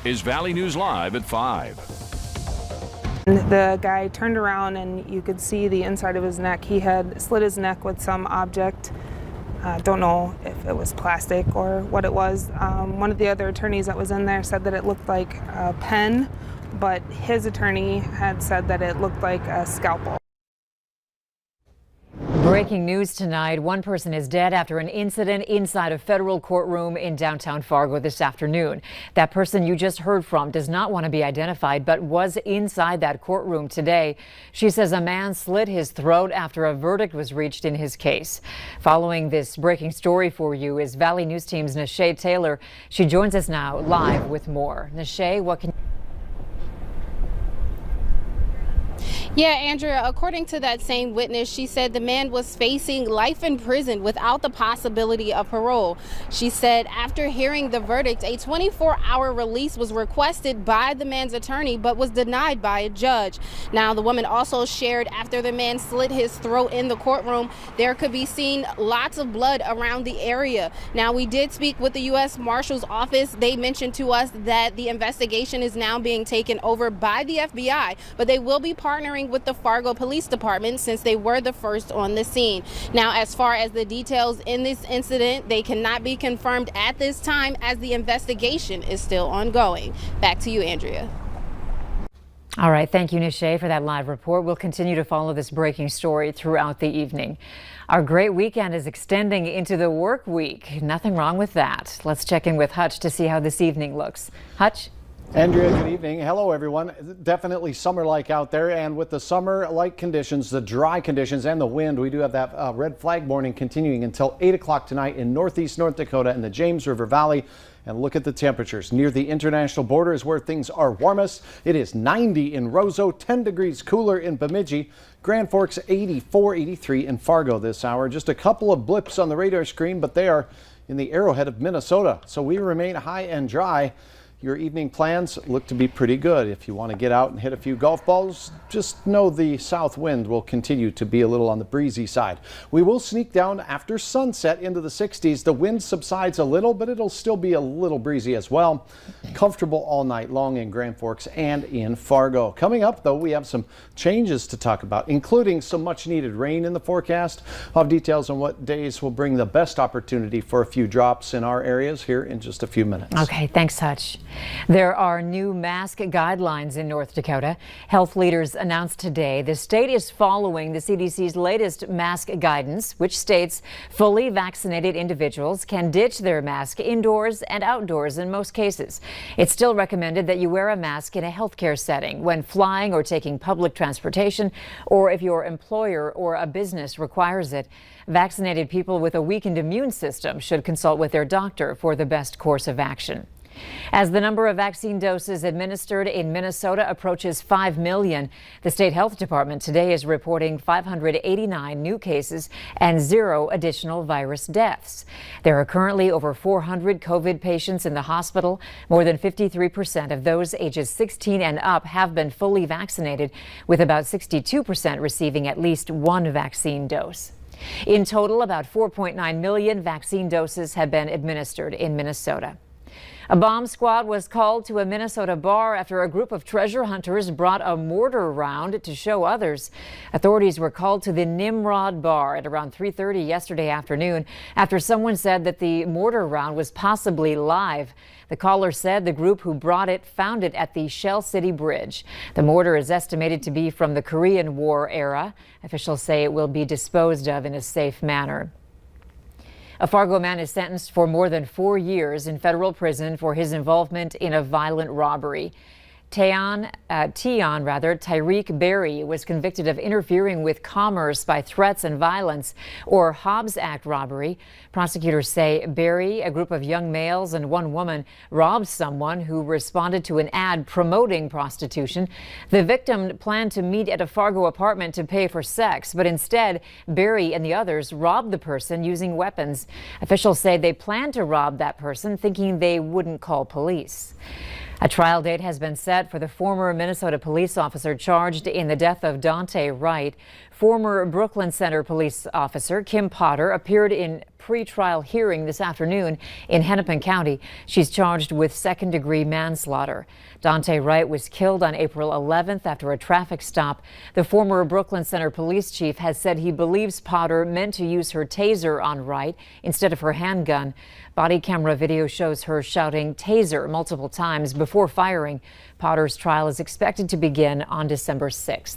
is Valley News Live at 5. The guy turned around and you could see the inside of his neck. He had slit his neck with some object. Don't know if it was plastic or what it was. One of the other attorneys that was in there said that it looked like a pen, but his attorney had said that it looked like a scalpel. Breaking news tonight. One person is dead after an incident inside a federal courtroom in downtown Fargo this afternoon. That person you just heard from does not want to be identified, but was inside that courtroom today. She says a man slit his throat after a verdict was reached in his case. Following this breaking story for you is Valley News Team's Nashay Taylor. She joins us now live with more. Nashay, what can Yeah, Andrea, according to that same witness, she said the man was facing life in prison without the possibility of parole. She said after hearing the verdict, a 24-hour release was requested by the man's attorney, but was denied by a judge. Now, the woman also shared after the man slit his throat in the courtroom, there could be seen lots of blood around the area. Now, we did speak with the U.S. Marshal's Office. They mentioned to us that the investigation is now being taken over by the FBI, but they will be partnering with the Fargo Police Department since they were the first on the scene. Now, as far as the details in this incident, they cannot be confirmed at this time as the investigation is still ongoing. Back to you, Andrea. All right. Thank you, Nashay, for that live report. We'll continue to follow this breaking story throughout the evening. Our great weekend is extending into the work week. Nothing wrong with that. Let's check in with Hutch to see how this evening looks. Hutch? Andrea, good evening. Hello, everyone. Definitely summer-like out there, and with the summer-like conditions, the dry conditions, and the wind, we do have that red flag warning continuing until 8 o'clock tonight in northeast North Dakota and the James River Valley. And look at the temperatures. Near the international border is where things are warmest. It is 90 in Roseau, 10 degrees cooler in Bemidji, Grand Forks 84, 83 in Fargo this hour. Just a couple of blips on the radar screen, but they are in the Arrowhead of Minnesota. So we remain high and dry. Your evening plans look to be pretty good. If you want to get out and hit a few golf balls, just know the south wind will continue to be a little on the breezy side. We will sneak down after sunset into the 60s. The wind subsides a little, but it'll still be a little breezy as well. Comfortable all night long in Grand Forks and in Fargo. Coming up, though, we have some changes to talk about, including some much needed rain in the forecast. I'll have details on what days will bring the best opportunity for a few drops in our areas here in just a few minutes. Okay, thanks, Hutch. There are new mask guidelines in North Dakota. Health leaders announced today the state is following the CDC's latest mask guidance, which states fully vaccinated individuals can ditch their mask indoors and outdoors in most cases. It's still recommended that you wear a mask in a healthcare setting when flying or taking public transportation, or if your employer or a business requires it. Vaccinated people with a weakened immune system should consult with their doctor for the best course of action. As the number of vaccine doses administered in Minnesota approaches 5 million, the state health department today is reporting 589 new cases and 0 additional virus deaths. There are currently over 400 COVID patients in the hospital. More than 53% of those ages 16 and up have been fully vaccinated, with about 62% receiving at least one vaccine dose. In total, about 4.9 million vaccine doses have been administered in Minnesota. A bomb squad was called to a Minnesota bar after a group of treasure hunters brought a mortar round to show others. Authorities were called to the Nimrod bar at around 3:30 yesterday afternoon after someone said that the mortar round was possibly live. The caller said the group who brought it found it at the Shell City Bridge. The mortar is estimated to be from the Korean War era. Officials say it will be disposed of in a safe manner. A Fargo man is sentenced for more than 4 years in federal prison for his involvement in a violent robbery. Tyreek Berry was convicted of interfering with commerce by threats and violence, or Hobbs Act robbery. Prosecutors say Berry, a group of young males and one woman, robbed someone who responded to an ad promoting prostitution. The victim planned to meet at a Fargo apartment to pay for sex, but instead Berry and the others robbed the person using weapons. Officials say they planned to rob that person thinking they wouldn't call police. A trial date has been set for the former Minnesota police officer charged in the death of Dante Wright. Former Brooklyn Center police officer Kim Potter appeared in pre-trial hearing this afternoon in Hennepin County. She's charged with second-degree manslaughter. Dante Wright was killed on April 11th after a traffic stop. The former Brooklyn Center police chief has said he believes Potter meant to use her taser on Wright instead of her handgun. Body camera video shows her shouting "taser" multiple times before firing. Potter's trial is expected to begin on December 6th.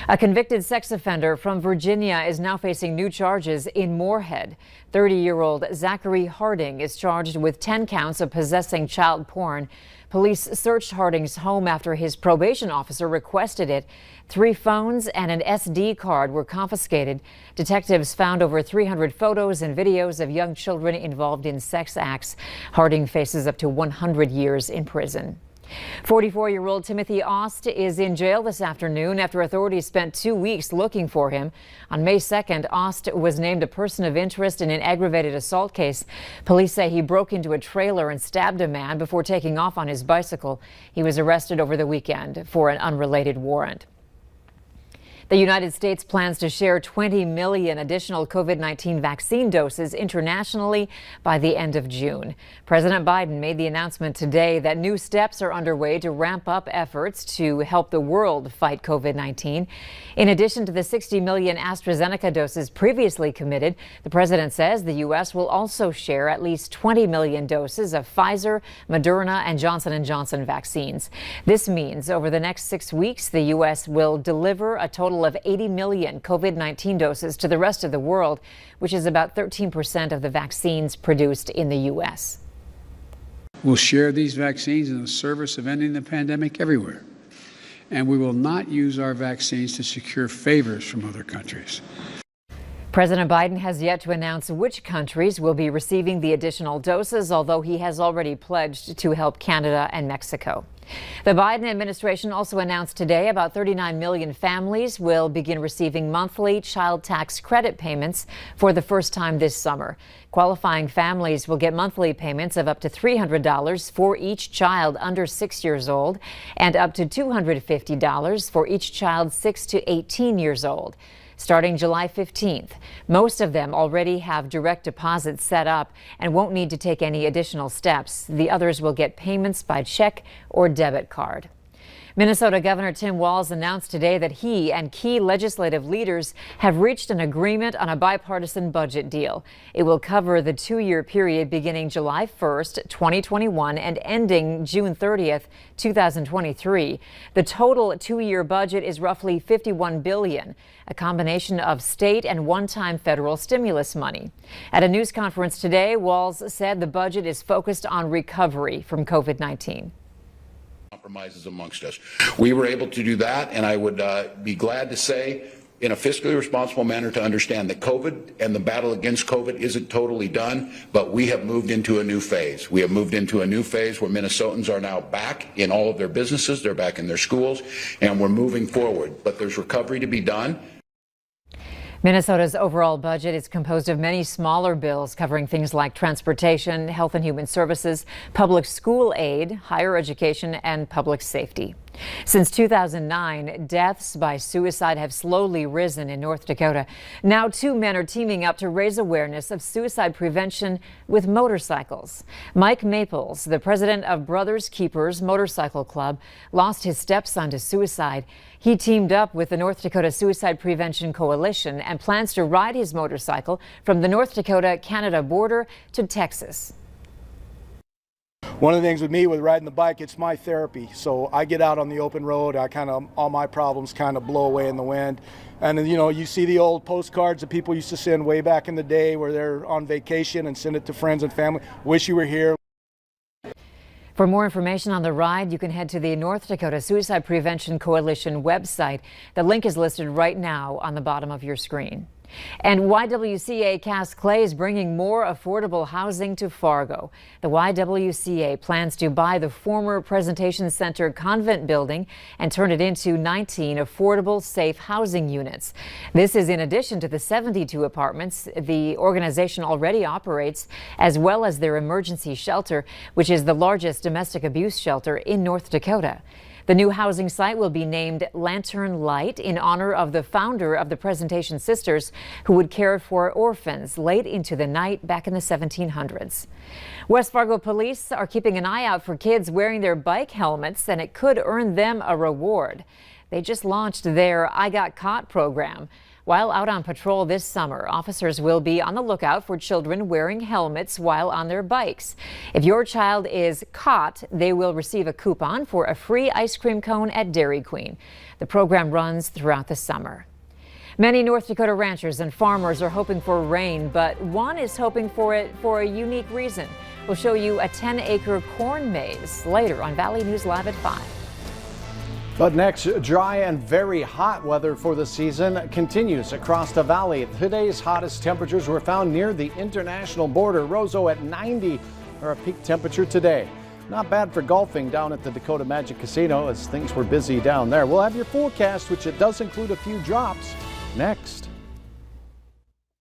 A convicted sex offender from Virginia is now facing new charges in Moorhead. 30-year-old Zachary Harding is charged with 10 counts of possessing child porn. Police searched Harding's home after his probation officer requested it. 3 phones and an SD card were confiscated. Detectives found over 300 photos and videos of young children involved in sex acts. Harding faces up to 100 years in prison. 44-year-old Timothy Ost is in jail this afternoon after authorities spent 2 weeks looking for him. On May 2nd, Ost was named a person of interest in an aggravated assault case. Police say he broke into a trailer and stabbed a man before taking off on his bicycle. He was arrested over the weekend for an unrelated warrant. The United States plans to share 20 million additional COVID-19 vaccine doses internationally by the end of June. President Biden made the announcement today that new steps are underway to ramp up efforts to help the world fight COVID-19. In addition to the 60 million AstraZeneca doses previously committed, the president says the U.S. will also share at least 20 million doses of Pfizer, Moderna, and Johnson & Johnson vaccines. This means over the next 6 weeks, the U.S. will deliver a total of 80 million COVID-19 doses to the rest of the world, which is about 13% of the vaccines produced in the U.S. We'll share these vaccines in the service of ending the pandemic everywhere. And we will not use our vaccines to secure favors from other countries. President Biden has yet to announce which countries will be receiving the additional doses, although he has already pledged to help Canada and Mexico. The Biden administration also announced today about 39 million families will begin receiving monthly child tax credit payments for the first time this summer. Qualifying families will get monthly payments of up to $300 for each child under 6 years old and up to $250 for each child 6 to 18 years old. Starting July 15th, most of them already have direct deposits set up and won't need to take any additional steps. The others will get payments by check or debit card. Minnesota Governor Tim Walz announced today that he and key legislative leaders have reached an agreement on a bipartisan budget deal. It will cover the 2-year period beginning July 1st, 2021 and ending June 30th, 2023. The total 2-year budget is roughly $51 billion, a combination of state and one-time federal stimulus money. At a news conference today, Walz said the budget is focused on recovery from COVID-19. Compromises amongst us. We were able to do that, and I would be glad to say in a fiscally responsible manner to understand that COVID and the battle against COVID isn't totally done, but we have moved into a new phase. We have moved into a new phase where Minnesotans are now back in all of their businesses, they're back in their schools, and we're moving forward. But there's recovery to be done. Minnesota's overall budget is composed of many smaller bills covering things like transportation, health and human services, public school aid, higher education, and public safety. Since 2009, deaths by suicide have slowly risen in North Dakota. Now 2 men are teaming up to raise awareness of suicide prevention with motorcycles. Mike Maples, the president of Brothers Keepers Motorcycle Club, lost his stepson to suicide. He teamed up with the North Dakota Suicide Prevention Coalition and plans to ride his motorcycle from the North Dakota-Canada border to Texas. One of the things with me with riding the bike, it's my therapy. So I get out on the open road, all my problems kind of blow away in the wind. And then, you see the old postcards that people used to send way back in the day where they're on vacation and send it to friends and family. Wish you were here. For more information on the ride, you can head to the North Dakota Suicide Prevention Coalition website. The link is listed right now on the bottom of your screen. And YWCA Cass Clay is bringing more affordable housing to Fargo. The YWCA plans to buy the former Presentation Center convent building and turn it into 19 affordable, safe housing units. This is in addition to the 72 apartments the organization already operates, as well as their emergency shelter, which is the largest domestic abuse shelter in North Dakota. The new housing site will be named Lantern Light in honor of the founder of the Presentation Sisters, who would care for orphans late into the night back in the 1700s. West Fargo police are keeping an eye out for kids wearing their bike helmets, and it could earn them a reward. They just launched their I Got Caught program. While out on patrol this summer, officers will be on the lookout for children wearing helmets while on their bikes. If your child is caught, they will receive a coupon for a free ice cream cone at Dairy Queen. The program runs throughout the summer. Many North Dakota ranchers and farmers are hoping for rain, but one is hoping for it for a unique reason. We'll show you a 10-acre corn maze later on Valley News Live at 5. But next, dry and very hot weather for the season continues across the valley. Today's hottest temperatures were found near the international border. Roseau at 90 are a peak temperature today. Not bad for golfing down at the Dakota Magic Casino as things were busy down there. We'll have your forecast, which it does include a few drops, next.